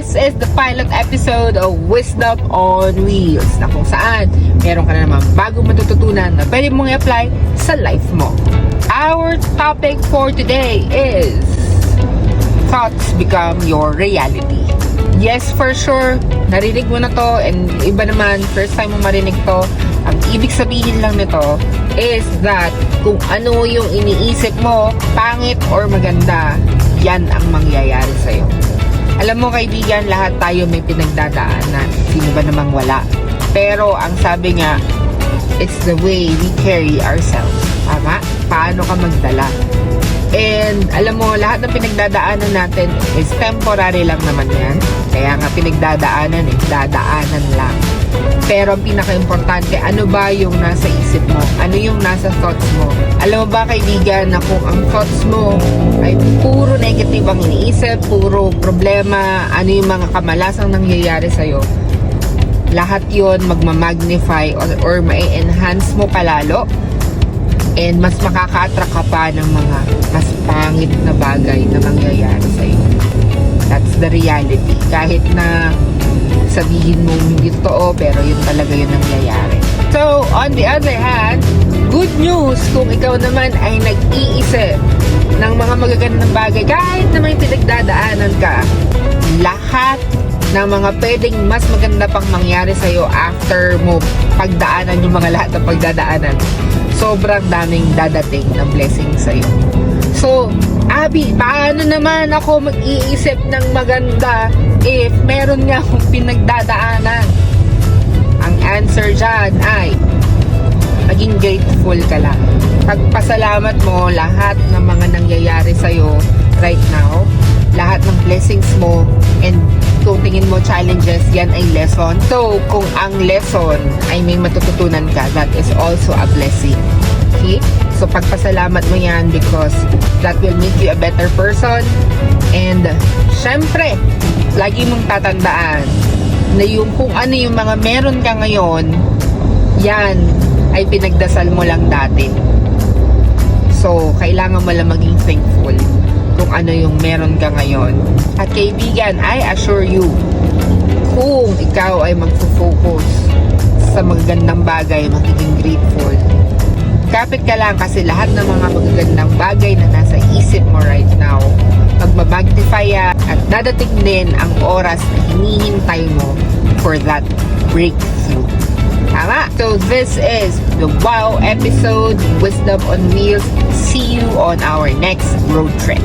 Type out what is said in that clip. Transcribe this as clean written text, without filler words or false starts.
This is the pilot episode of Wisdom on Wheels na kung saan meron ka na naman bagong matututunan na pwede mong i-apply sa life mo. Our topic for today is thoughts become your reality. Yes, for sure, narinig mo na to, and iba naman, first time mo marinig to. Ang ibig sabihin lang nito is that kung ano yung iniisip mo, pangit or maganda, yan ang mangyayari sa'yo. Alam mo kaibigan, lahat tayo may pinagdadaanan. Sino ba namang wala? Pero ang sabi nga, it's the way we carry ourselves. Tama? Paano ka magdala? And alam mo, lahat ng pinagdadaanan natin is temporary lang naman yan. Kaya nga pinagdadaanan dadaanan lang. Pero ang pinaka-importante, ano ba yung nasa isip mo? Ano yung nasa thoughts mo? Alam mo ba kaibigan na kung ang thoughts mo ay puro negative ang iniisip, puro problema, ano yung mga kamalasang nangyayari sa'yo, lahat yon magmamagnify or ma-enhance mo palalo, and mas makaka-attract ka pa ng mga mas pangit na bagay na mangyayari sa'yo. That's the reality. Kahit na sabihin mo hindi totoo, pero yun talaga yun nangyayari. So, on the other hand, good news kung ikaw naman ay nag-iisip ng mga magagandang bagay, kahit na may pinagdadaanan ka, lahat ng mga pwedeng mas maganda pang mangyari sa'yo after mo pagdaanan yung mga lahat ng pagdadaanan, sobrang daming dadating na blessing sa'yo. So, Abby, paano naman ako mag-iisip ng maganda if meron nga akong pinagdadaanan? Ang answer dyan ay maging grateful ka lang. Pagpasalamat mo lahat ng mga nangyayari sa'yo right now, lahat ng blessings mo, and kung tingin mo challenges, yan ay lesson. So, kung ang lesson ay may matututunan ka, that is also a blessing. Okay? So, pagpasalamat mo yan because that will make you a better person. And, syempre, lagi mong tatandaan na yung kung ano yung mga meron ka ngayon, yan ay pinagdasal mo lang dati. So, kailangan mo lang maging thankful kung ano yung meron ka ngayon. At kaibigan, I assure you, kung ikaw ay magfo-focus sa magagandang bagay, magiging grateful, kapit ka lang kasi lahat ng mga magagandang bagay na nasa isip mo right now, magmamagnify yan at dadating din ang oras na hinihintay mo for that breakthrough. Tama? So this is the WOW episode, Wisdom on Wheels. See you on our next road trip.